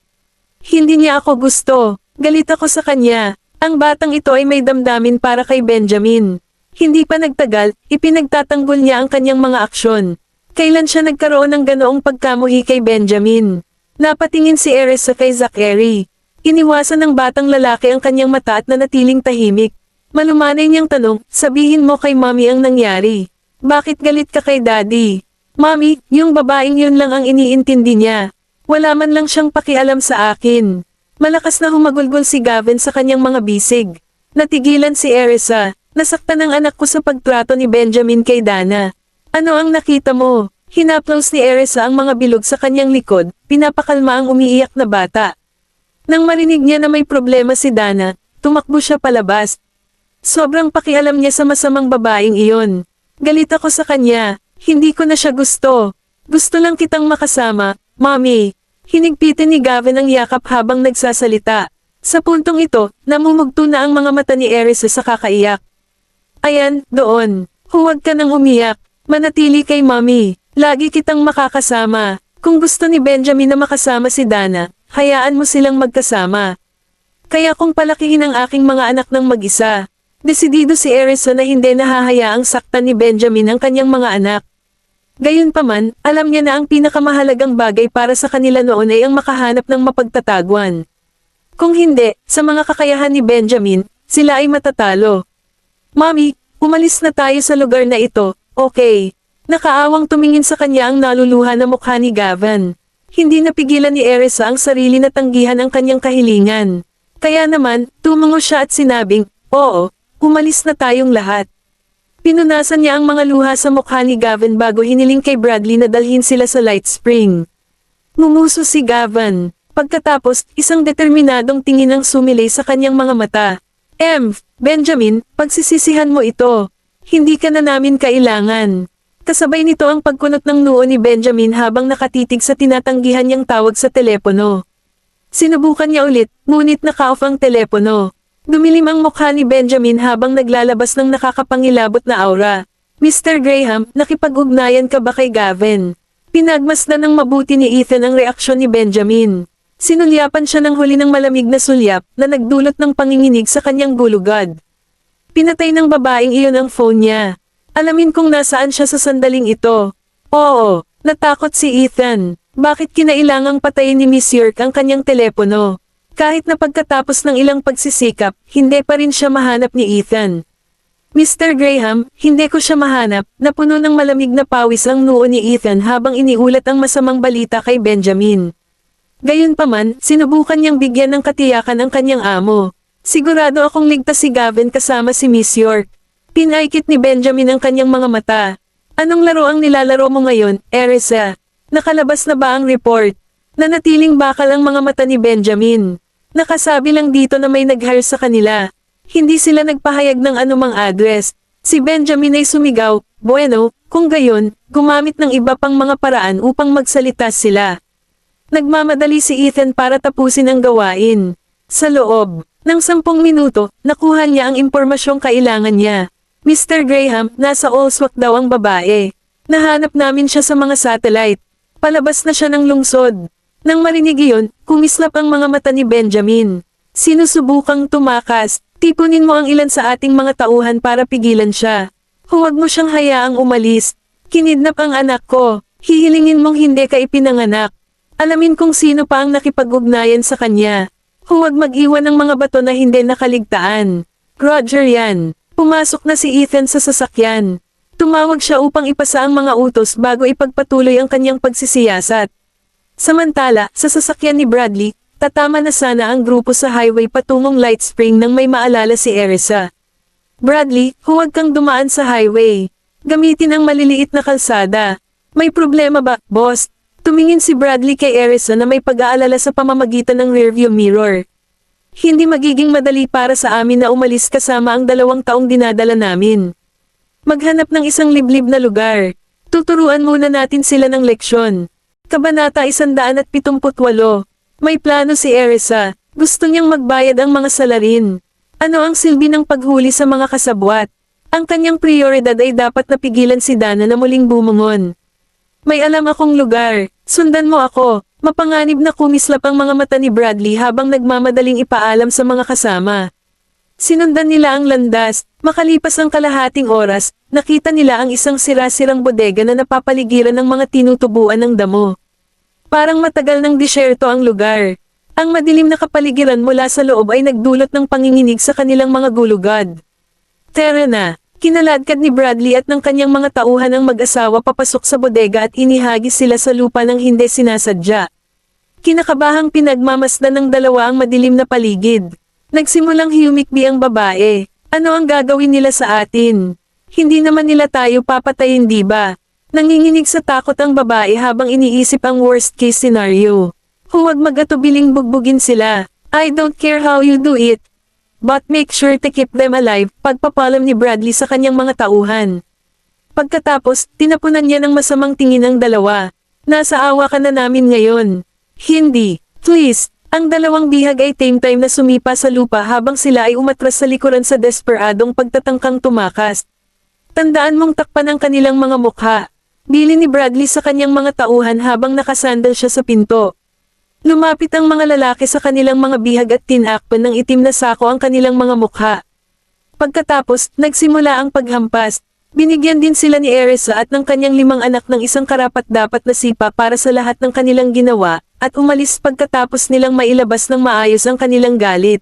Hindi niya ako gusto. Galit ako sa kanya. Ang batang ito ay may damdamin para kay Benjamin. Hindi pa nagtagal, ipinagtatanggol niya ang kanyang mga aksyon. Kailan siya nagkaroon ng ganoong pagkamuhi kay Benjamin? Napatingin si Erisa kay Zachary. Iniwasan ng batang lalaki ang kanyang mata at nanatiling tahimik. Malumanay niyang tanong, "Sabihin mo kay Mommy ang nangyari. Bakit galit ka kay Daddy?" "Mommy, yung babaeng yun lang ang iniintindi niya. Wala man lang siyang pakialam sa akin." Malakas na humagulgol si Gavin sa kanyang mga bisig. Natigilan si Erisa. "Nasaktan ang anak ko sa pagtrato ni Benjamin kay Dana." "Ano ang nakita mo?" Hinaplos ni Erisa ang mga bilog sa kanyang likod, pinapakalma ang umiiyak na bata. Nang marinig niya na may problema si Dana, tumakbo siya palabas. Sobrang pakialam niya sa masamang babaeng iyon. Galit ako sa kanya. Hindi ko na siya gusto. "Gusto lang kitang makasama, Mommy." Hinigpitin ni Gavin ang yakap habang nagsasalita. Sa puntong ito, namumugto na ang mga mata ni Erisa sa kakaiyak. "Ayan, doon. Huwag ka nang umiyak. Manatili kay Mommy. Lagi kitang makakasama. Kung gusto ni Benjamin na makasama si Dana, hayaan mo silang magkasama. Kaya kung palakihin ang aking mga anak ng mag-isa." Desidido si Erisa na hindi nahahayaang saktan ni Benjamin ang kanyang mga anak. Gayunpaman, alam niya na ang pinakamahalagang bagay para sa kanila noon ay ang makahanap ng mapagtatagwan. Kung hindi, sa mga kakayahan ni Benjamin, sila ay matatalo. "Mommy, umalis na tayo sa lugar na ito, okay?" Nakaawang tumingin sa kanya ang naluluha na mukha ni Gavin. Hindi napigilan ni Erisa ang sarili na tanggihan ang kanyang kahilingan. Kaya naman, tumungo siya at sinabing, "Oo, umalis na tayong lahat." Pinunasan niya ang mga luha sa mukha ni Gavin bago hiniling kay Bradley na dalhin sila sa Light Spring. Ngumuso si Gavin. Pagkatapos, isang determinadong tingin ang sumilay sa kanyang mga mata. Benjamin, pagsisisihan mo ito. Hindi ka na namin kailangan." Kasabay nito ang pagkunot ng noo ni Benjamin habang nakatitig sa tinatanggihan niyang tawag sa telepono. Sinubukan niya ulit, ngunit naka-off ang telepono. Dumilim ang mukha ni Benjamin habang naglalabas ng nakakapangilabot na aura. "Mr. Graham, nakipag-ugnayan ka ba kay Gavin?" Pinagmasdan ng mabuti ni Ethan ang reaksyon ni Benjamin. Sinulyapan siya ng huli ng malamig na sulyap na nagdulot ng panginginig sa kanyang gulugad. Pinatay ng babaeng iyon ang phone niya. Alamin kung nasaan siya sa sandaling ito. Oo, natakot si Ethan. Bakit kinailangang patayin ni Miss York ang kanyang telepono? Kahit na pagkatapos ng ilang pagsisikap, hindi pa rin siya mahanap ni Ethan. Mr. Graham, hindi ko siya mahanap, napuno ng malamig na pawis ang noo ni Ethan habang iniulat ang masamang balita kay Benjamin. Gayunpaman, sinubukan niyang bigyan ng katiyakan ang kanyang amo. Sigurado akong ligtas si Gavin kasama si Miss York. Pinaikit ni Benjamin ang kanyang mga mata. Anong laro ang nilalaro mo ngayon, Erisa? Nakalabas na ba ang report? Nanatiling bakal ang mga mata ni Benjamin. Nakasabi lang dito na may nag-hire sa kanila. Hindi sila nagpahayag ng anumang address. Si Benjamin ay sumigaw, bueno, kung gayon, gumamit ng iba pang mga paraan upang magsalita sila. Nagmamadali si Ethan para tapusin ang gawain. Sa loob ng 10 minuto, nakuha niya ang impormasyong kailangan niya. Mr. Graham, nasa Allswak daw ang babae. Nahanap namin siya sa mga satellite. Palabas na siya ng lungsod. Nang marinig iyon, kumislap ang mga mata ni Benjamin. Sinusubukang tumakas, tipunin mo ang ilan sa ating mga tauhan para pigilan siya. Huwag mo siyang hayaang umalis. Kinidnap ang anak ko. Hihilingin mong hindi ka ipinanganak. Alamin kung sino pa ang nakipag-ugnayan sa kanya. Huwag mag-iwan ng mga bato na hindi nakaligtaan. Roger yan. Pumasok na si Ethan sa sasakyan. Tumawag siya upang ipasa ang mga utos bago ipagpatuloy ang kanyang pagsisiyasat. Samantala, sa sasakyan ni Bradley, tatama na sana ang grupo sa highway patungong Light Spring nang may maalala si Erisa. Bradley, huwag kang dumaan sa highway. Gamitin ang maliliit na kalsada. May problema ba, boss? Tumingin si Bradley kay Erisa na may pag-aalala sa pamamagitan ng rearview mirror. Hindi magiging madali para sa amin na umalis kasama ang 2 taong dinadala namin. Maghanap ng isang liblib na lugar. Tuturuan muna natin sila ng leksyon. Kabanata 178. May plano si Erisa. Gusto niyang magbayad ang mga salarin. Ano ang silbi ng paghuli sa mga kasabwat? Ang kanyang prioridad ay dapat napigilan si Dana na muling bumungon. May alam akong lugar. Sundan mo ako. Mapanganib na kumislap ang mga mata ni Bradley habang nagmamadaling ipaalam sa mga kasama. Sinundan nila ang landas. Makalipas ang kalahating oras, nakita nila ang isang sira-sirang bodega na napapaligiran ng mga tinutubuan ng damo. Parang matagal ng disyerto ang lugar. Ang madilim na kapaligiran mula sa loob ay nagdulot ng panginginig sa kanilang mga gulugad. Tara na. Kinaladkad ni Bradley at ng kanyang mga tauhan ang mag-asawa papasok sa bodega at inihagis sila sa lupa ng hindi sinasadya. Kinakabahang pinagmamasdan ng dalawa ang madilim na paligid. Nagsimulang humikbi ang babae. Ano ang gagawin nila sa atin? Hindi naman nila tayo papatayin, di ba? Nanginginig sa takot ang babae habang iniisip ang worst case scenario. Huwag mag-atubiling bugbugin sila. I don't care how you do it. But make sure to keep them alive, pagpapalam ni Bradley sa kanyang mga tauhan. Pagkatapos, tinapunan niya ng masamang tingin ang dalawa. Nasa awa ka na namin ngayon. Hindi. Please. Ang dalawang bihag ay time na sumipa sa lupa habang sila ay umatras sa likuran sa desperadong pagtatangkang tumakas. Tandaan mong takpan ang kanilang mga mukha. Bili ni Bradley sa kanyang mga tauhan habang nakasandal siya sa pinto. Lumapit ang mga lalaki sa kanilang mga bihag at tinakpan ng itim na sako ang kanilang mga mukha. Pagkatapos, nagsimula ang paghampas. Binigyan din sila ni Erisa at ng kanyang 5 anak ng isang karapat-dapat na sipa para sa lahat ng kanilang ginawa, at umalis pagkatapos nilang mailabas ng maayos ang kanilang galit.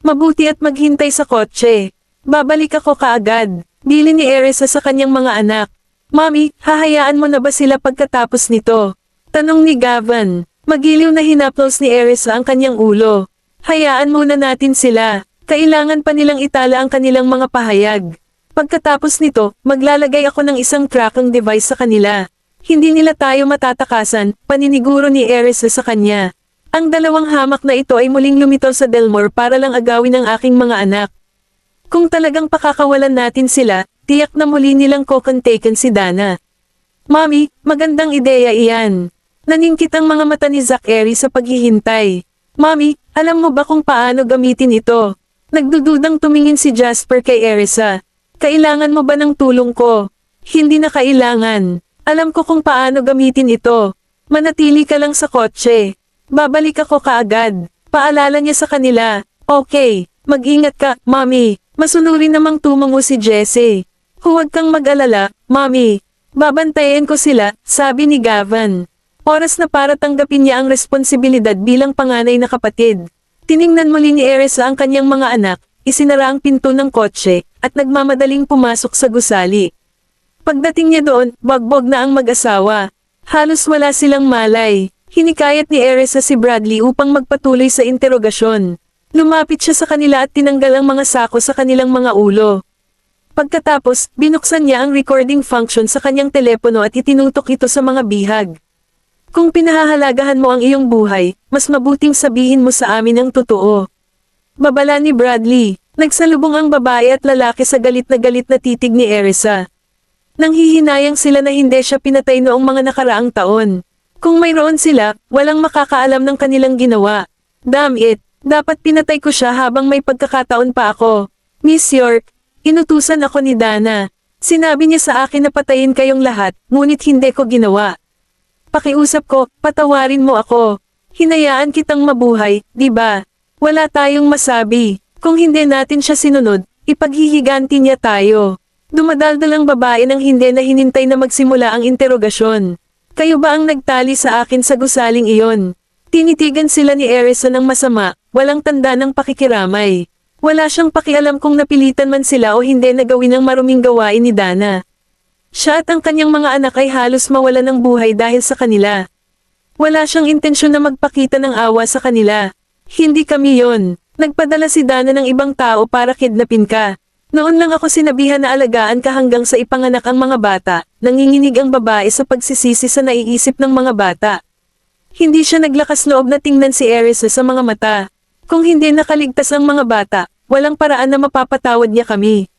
Mabuti at maghintay sa kotse. Babalik ako kaagad, bili ni Erisa sa kanyang mga anak. Mommy, hahayaan mo na ba sila pagkatapos nito? Tanong ni Gavin. Magiliw na hinaplos ni Erisa ang kanyang ulo. Hayaan muna natin sila. Kailangan pa nilang itala ang kanilang mga pahayag. Pagkatapos nito, maglalagay ako ng isang tracking device sa kanila. Hindi nila tayo matatakasan, paniniguro ni Erisa sa kanya. Ang 2 hamak na ito ay muling lumitaw sa Delmore para lang agawin ang aking mga anak. Kung talagang pakakawalan natin sila, tiyak na muli nilang kokontaken si Dana. Mommy, magandang ideya iyan. Naningkit ang mga mata ni Zachary sa paghihintay. Mommy, alam mo ba kung paano gamitin ito? Nagdududang tumingin si Jasper kay Erisa. Kailangan mo ba ng tulong ko? Hindi na kailangan. Alam ko kung paano gamitin ito. Manatili ka lang sa kotse. Babalik ako kaagad. Paalala niya sa kanila. Okay, mag-ingat ka, Mommy. Masunurin namang tumango si Jessie. Huwag kang mag-alala, Mommy. Babantayan ko sila, sabi ni Gavin. Oras na para tanggapin niya ang responsibilidad bilang panganay na kapatid. Tiningnan muli ni Erisa ang kanyang mga anak, isinara ang pinto ng kotse, at nagmamadaling pumasok sa gusali. Pagdating niya doon, bagbog na ang mag-asawa. Halos wala silang malay. Hinikayat ni Erisa si Bradley upang magpatuloy sa interogasyon. Lumapit siya sa kanila at tinanggal ang mga sako sa kanilang mga ulo. Pagkatapos, binuksan niya ang recording function sa kanyang telepono at itinutok ito sa mga bihag. Kung pinahahalagahan mo ang iyong buhay, mas mabuting sabihin mo sa amin ang totoo. Babala ni Bradley. Nagsalubong ang babae at lalaki sa galit na titig ni Erisa. Nanghihinayang sila na hindi siya pinatay noong mga nakaraang taon. Kung mayroon sila, walang makakaalam ng kanilang ginawa. Damn it, dapat pinatay ko siya habang may pagkakataon pa ako. Miss York, inutusan ako ni Dana. Sinabi niya sa akin na patayin kayong lahat, ngunit hindi ko ginawa. Pakiusap ko, patawarin mo ako. Hinayaan kitang mabuhay, di ba? Wala tayong masabi. Kung hindi natin siya sinunod, ipaghihiganti niya tayo. Dumadaldal ang babae nang hindi na hinintay na magsimula ang interogasyon. Kayo ba ang nagtali sa akin sa gusaling iyon? Tinitigan sila ni Erisa ng masama, walang tanda ng pakikiramay. Wala siyang pakialam kung napilitan man sila o hindi na gawin ang maruming gawain ni Dana. Siya at ang kanyang mga anak ay halos mawala ng buhay dahil sa kanila. Wala siyang intensyon na magpakita ng awa sa kanila. Hindi kami yon. Nagpadala si Dana ng ibang tao para kidnapin ka. Noon lang ako sinabihan na alagaan ka hanggang sa ipanganak ang mga bata, nanginginig ang babae sa pagsisisi sa naiisip ng mga bata. Hindi siya naglakas loob na tingnan si Erisa sa mga mata. Kung hindi nakaligtas ang mga bata, walang paraan na mapapatawad niya kami.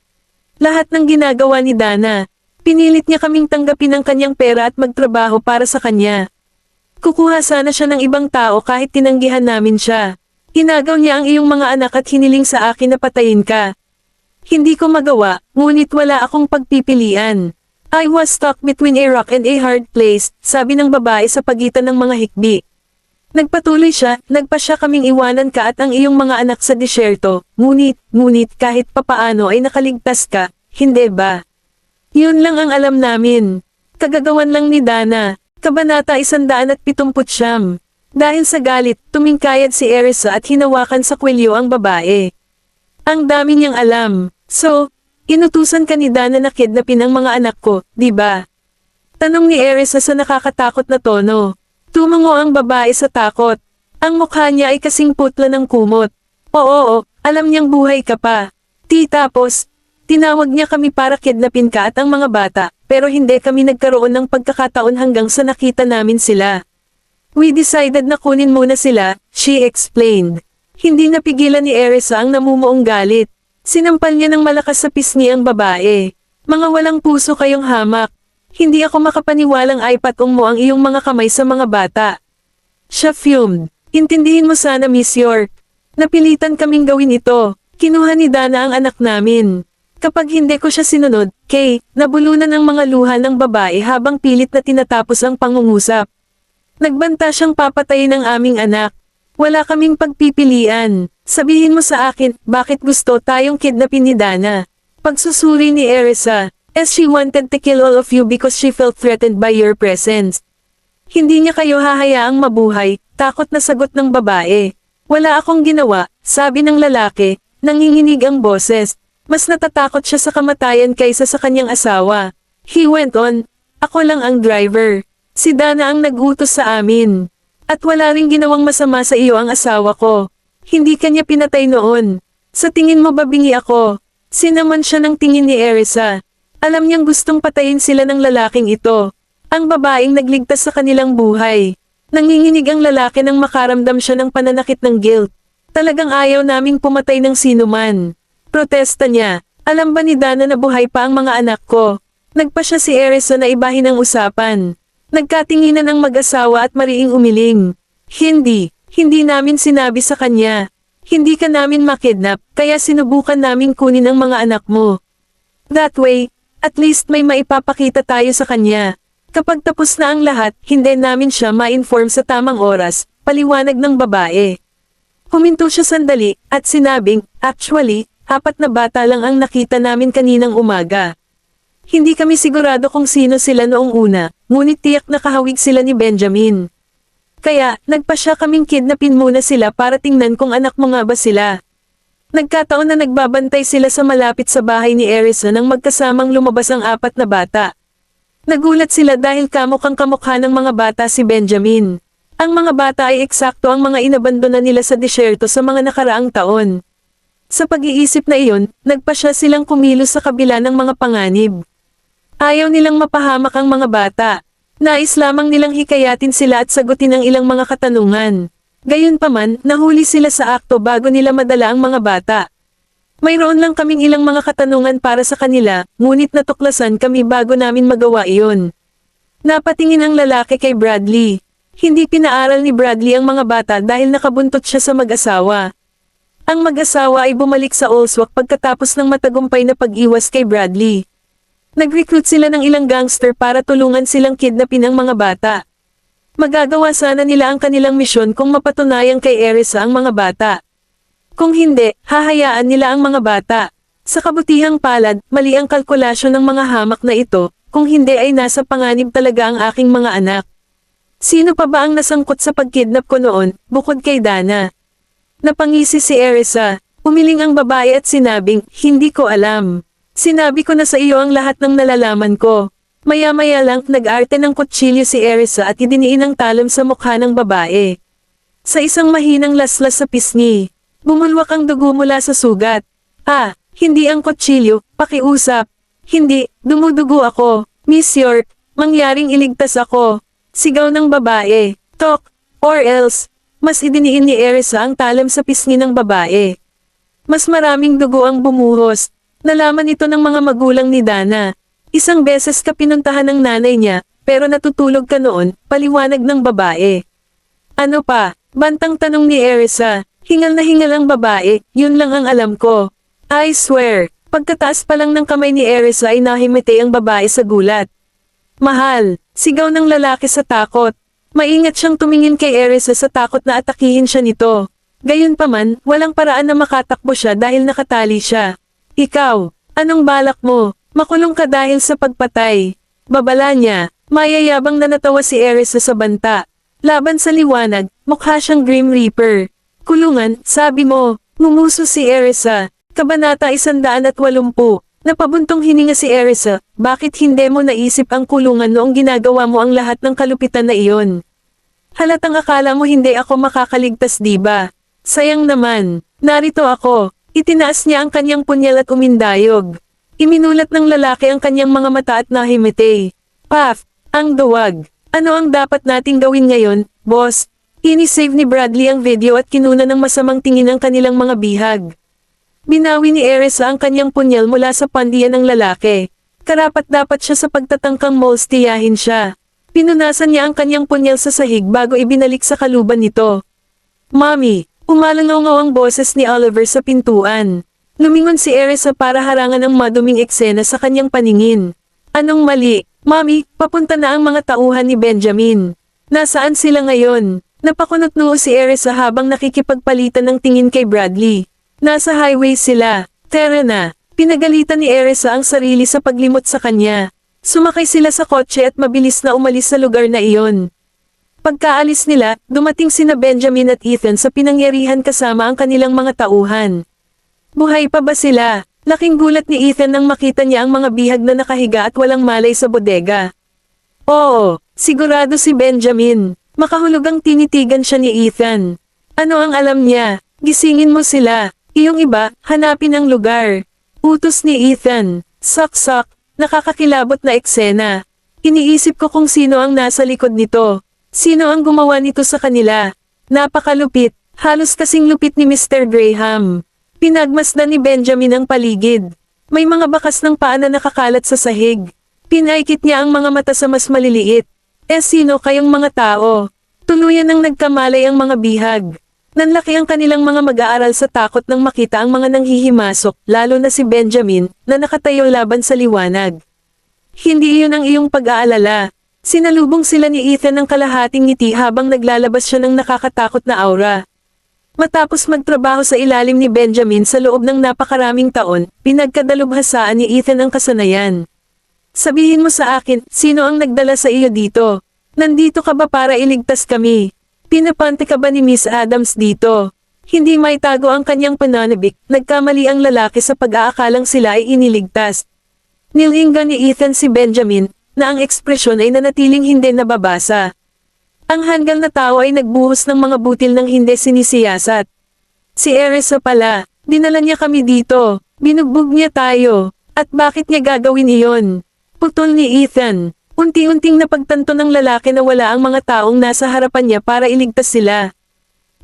Lahat ng ginagawa ni Dana, pinilit niya kaming tanggapin ang kanyang pera at magtrabaho para sa kanya. Kukuha sana siya ng ibang tao kahit tinanggihan namin siya. Inagaw niya ang iyong mga anak at hiniling sa akin na patayin ka. Hindi ko magawa, ngunit wala akong pagpipilian. I was stuck between a rock and a hard place, sabi ng babae sa pagitan ng mga hikbi. Nagpatuloy siya, nagpasya kaming iwanan ka at ang iyong mga anak sa disyerto, ngunit kahit papaano ay nakaligtas ka, hindi ba? Yun lang ang alam namin. Kagagawan lang ni Dana, Kabanata 179. Dahil sa galit, tumingkayad si Erisa at hinawakan sa kwelyo ang babae. Ang dami niyang alam. So, inutusan ka ni Dana na kidnapin ang mga anak ko, di ba? Tanong ni Erisa sa nakakatakot na tono. Tumango ang babae sa takot. Ang mukha niya ay kasing putla ng kumot. Oo, alam niyang buhay ka pa. Tapos, tinawag niya kami para kidnapin ka at ang mga bata, pero hindi kami nagkaroon ng pagkakataon hanggang sa nakita namin sila. We decided na kunin muna sila, she explained. Hindi napigilan ni Erisa ang namumuong galit. Sinampal niya ng malakas sa pisngi ang babae. Mga walang puso kayong hamak. Hindi ako makapaniwalang ipatong mo ang iyong mga kamay sa mga bata. Siya fumed. Intindihin mo sana, Miss York. Napilitan kaming gawin ito. Kinuha ni Dana ang anak namin. Kapag hindi ko siya sinunod, nabulunan ang mga luha ng babae habang pilit na tinatapos ang pangungusap. Nagbanta siyang papatayin ng aming anak. Wala kaming pagpipilian. Sabihin mo sa akin, bakit gusto tayong kidnapin ni Dana? Pagsusuri ni Erisa, as she wanted to kill all of you because she felt threatened by your presence. Hindi niya kayo hahayaang mabuhay, takot na sagot ng babae. Wala akong ginawa, sabi ng lalaki, nanginginig ang boses. Mas natatakot siya sa kamatayan kaysa sa kanyang asawa. He went on, ako lang ang driver. Si Dana ang nag-utos sa amin. At wala ring ginawang masama sa iyo ang asawa ko. Hindi kanya pinatay noon. Sa tingin mo ba bingi ako? Sinaman siya ng tingin ni Erisa. Alam niyang gustong patayin sila ng lalaking ito. Ang babaeng nagligtas sa kanilang buhay. Nanginginig ang lalaki nang makaramdam siya ng pananakit ng guilt. Talagang ayaw naming pumatay ng sinuman. Protesta niya. Alam ba ni Dana na buhay pa ang mga anak ko? Nagpa siya si Erisa na ibahin ang usapan. Nagkatinginan ang mag-asawa at mariing umiling. Hindi namin sinabi sa kanya. Hindi ka namin makidnap, kaya sinubukan naming kunin ang mga anak mo. That way, at least may maipapakita tayo sa kanya. Kapag tapos na ang lahat, hindi namin siya ma-inform sa tamang oras, paliwanag ng babae. Huminto siya sandali, at sinabing, actually, 4 na bata lang ang nakita namin kaninang umaga. Hindi kami sigurado kung sino sila noong una, ngunit tiyak na kahawig sila ni Benjamin. Kaya, nagpasya kaming kidnapin muna sila para tingnan kung anak mo nga ba sila. Nagkataon na nagbabantay sila sa malapit sa bahay ni Erisa nang magkasamang lumabas ang 4 na bata. Nagulat sila dahil kamukhang kamukha ng mga bata si Benjamin. Ang mga bata ay eksakto ang mga inabandona nila sa disyerto sa mga nakaraang taon. Sa pag-iisip na iyon, nagpasya silang kumilos sa kabila ng mga panganib. Ayaw nilang mapahamak ang mga bata. Nais lamang nilang hikayatin sila at sagutin ang ilang mga katanungan. Gayunpaman, nahuli sila sa akto bago nila madala ang mga bata. Mayroon lang kaming ilang mga katanungan para sa kanila, ngunit natuklasan kami bago namin magawa iyon. Napatingin ang lalaki kay Bradley. Hindi pinaaral ni Bradley ang mga bata dahil nakabuntot siya sa mag-asawa. Ang mag-asawa ay bumalik sa Olswak pagkatapos ng matagumpay na pag-iwas kay Bradley. Nag-recruit sila ng ilang gangster para tulungan silang kidnapin ang mga bata. Magagawa sana nila ang kanilang misyon kung mapatunayan kay Erisa ang mga bata. Kung hindi, hahayaan nila ang mga bata. Sa kabutihang palad, mali ang kalkulasyon ng mga hamak na ito, kung hindi ay nasa panganib talaga ang aking mga anak. Sino pa ba ang nasangkot sa pagkidnap ko noon, bukod kay Dana? Napangisi si Erisa, umiling ang babae at sinabing, hindi ko alam. Sinabi ko na sa iyo ang lahat ng nalalaman ko. Maya-maya lang nag-arte ng kutsilyo si Erisa at idiniin ang talam sa mukha ng babae. Sa isang mahinang laslas sa pisngi. Bumulwak ang dugo mula sa sugat. Hindi ang kutsilyo, pakiusap. Hindi, dumudugo ako. Miss York, mangyaring iligtas ako. Sigaw ng babae. Talk, or else. Mas idiniin ni Erisa ang talam sa pisngi ng babae. Mas maraming dugo ang bumuhos. Nalaman ito ng mga magulang ni Dana. Isang beses ka pinuntahan ng nanay niya, pero natutulog ka noon, paliwanag ng babae. Ano pa? Bantang tanong ni Erisa. Hingal na hingal ang babae, yun lang ang alam ko. I swear, pagkataas pa lang ng kamay ni Erisa ay nahimite ang babae sa gulat. Mahal, sigaw ng lalaki sa takot. Maingat siyang tumingin kay Erisa sa takot na atakihin siya nito. Gayunpaman, walang paraan na makatakbo siya dahil nakatali siya. Ikaw, anong balak mo? Makulong ka dahil sa pagpatay. Babala niya, mayayabang na natawa si Erisa sa banta. Laban sa liwanag, mukha siyang Grim Reaper. Kulungan, sabi mo, ngumuso si Erisa. Kabanata 180. Napabuntong hininga si Erisa, bakit hindi mo naisip ang kulungan noong ginagawa mo ang lahat ng kalupitan na iyon? Halatang akala mo hindi ako makakaligtas diba? Sayang naman, narito ako. Itinaas niya ang kanyang punyal at umindayog. Iminulat ng lalaki ang kanyang mga mata at nahimite. Paf, ang duwag. Ano ang dapat nating gawin ngayon, boss? Ini-save ni Bradley ang video at kinuna ng masamang tingin ang kanilang mga bihag. Binawi ni Erisa ang kanyang punyal mula sa pandiyan ng lalaki. Karapat-dapat siya sa pagtatangkang molstiyahin siya. Pinunasan niya ang kanyang punyal sa sahig bago ibinalik sa kaluban nito. Mommy, umalangaw ang boses ni Oliver sa pintuan. Lumingon si Erisa para harangan ang maduming eksena sa kanyang paningin. Anong mali? Mommy, papunta na ang mga tauhan ni Benjamin. Nasaan sila ngayon? Napakunot noo si Erisa habang nakikipagpalitan ng tingin kay Bradley. Nasa highway sila. Tara na. Pinagalitan ni Erisa ang sarili sa paglimot sa kanya. Sumakay sila sa kotse at mabilis na umalis sa lugar na iyon. Pagkaalis nila, dumating sina Benjamin at Ethan sa pinangyarihan kasama ang kanilang mga tauhan. Buhay pa ba sila? Laking gulat ni Ethan nang makita niya ang mga bihag na nakahiga at walang malay sa bodega. Oo, sigurado si Benjamin. Makahulugang tinitigan siya ni Ethan. Ano ang alam niya? Gisingin mo sila. Iyong iba, hanapin ang lugar. Utos ni Ethan. Sak-sak, nakakakilabot na eksena. Iniisip ko kung sino ang nasa likod nito. Sino ang gumawa nito sa kanila? Napakalupit, halos kasing lupit ni Mr. Graham. Pinagmasdan ni Benjamin ang paligid. May mga bakas ng paa na nakakalat sa sahig. Pinaikit niya ang mga mata sa mas maliliit. Sino kayong mga tao? Tuluyan nang nagkamalay ang mga bihag. Nanlaki ang kanilang mga mag-aaral sa takot nang makita ang mga nanghihimasok, lalo na si Benjamin, na nakatayo laban sa liwanag. Hindi iyon ang iyong pag-aalala. Sinalubong sila ni Ethan ng kalahating ngiti habang naglalabas siya ng nakakatakot na aura. Matapos magtrabaho sa ilalim ni Benjamin sa loob ng napakaraming taon, pinagkadalubhasaan ni Ethan ang kasanayan. Sabihin mo sa akin, sino ang nagdala sa iyo dito? Nandito ka ba para iligtas kami? Pinapante ka ba ni Miss Adams dito? Hindi maitago ang kanyang pananabik, nagkamali ang lalaki sa pag-aakalang sila ay iniligtas. Nilinggan ni Ethan si Benjamin, na ang ekspresyon ay nanatiling hindi nababasa. Ang hanggang na tao ay nagbuhos ng mga butil ng hindi sinisiyasat. Si Erisa pala, dinala niya kami dito, binugbog niya tayo, at bakit niya gagawin iyon? Putol ni Ethan, unti-unting napagtanto ng lalaki na wala ang mga taong nasa harapan niya para iligtas sila.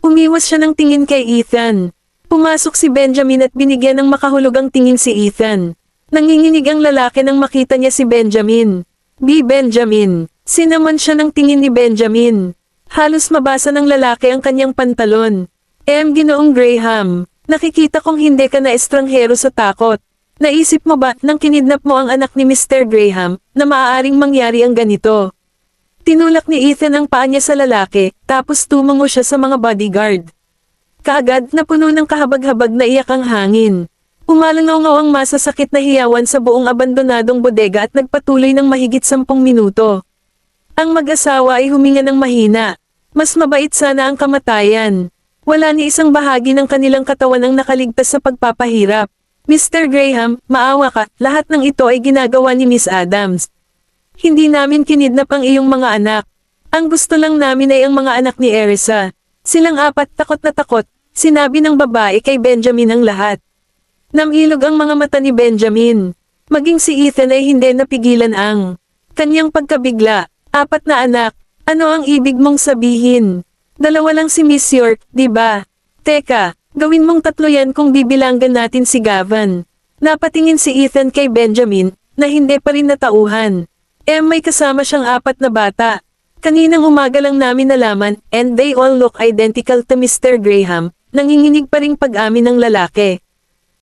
Umiwas siya ng tingin kay Ethan. Pumasok si Benjamin at binigyan ng makahulugang tingin si Ethan. Nanginginig ang lalaki nang makita niya si Benjamin. Benjamin. Sinaman siya ng tingin ni Benjamin. Halos mabasa ng lalaki ang kanyang pantalon. Ginoong Graham, nakikita kong hindi ka na estranghero sa takot. Naisip mo ba nang kinidnap mo ang anak ni Mr. Graham na maaaring mangyari ang ganito? Tinulak ni Ethan ang paa niya sa lalaki, tapos tumango siya sa mga bodyguard. Kaagad na puno ng kahabag-habag na iyak ang hangin. Umalangaw ang masasakit na hiyawan sa buong abandonadong bodega at nagpatuloy ng mahigit 10 minuto. Ang mag-asawa ay huminga ng mahina. Mas mabait sana ang kamatayan. Wala ni isang bahagi ng kanilang katawan ang nakaligtas sa pagpapahirap. Mr. Graham, maawa ka, lahat ng ito ay ginagawa ni Miss Adams. Hindi namin kinidnap ang iyong mga anak. Ang gusto lang namin ay ang mga anak ni Erisa. Silang apat takot na takot, sinabi ng babae kay Benjamin ang lahat. Namilog ang mga mata ni Benjamin. Maging si Ethan ay hindi napigilan ang kanyang pagkabigla. 4 na anak, ano ang ibig mong sabihin? 2 lang si Miss York, di ba? Teka, gawin mong 3 yan kung bibilanggan natin si Gavan. Napatingin si Ethan kay Benjamin, na hindi pa rin natauhan. May kasama siyang 4 na bata. Kaninang umaga lang namin nalaman, and they all look identical to Mr. Graham, nanginginig pa ring pag-amin ng lalaki.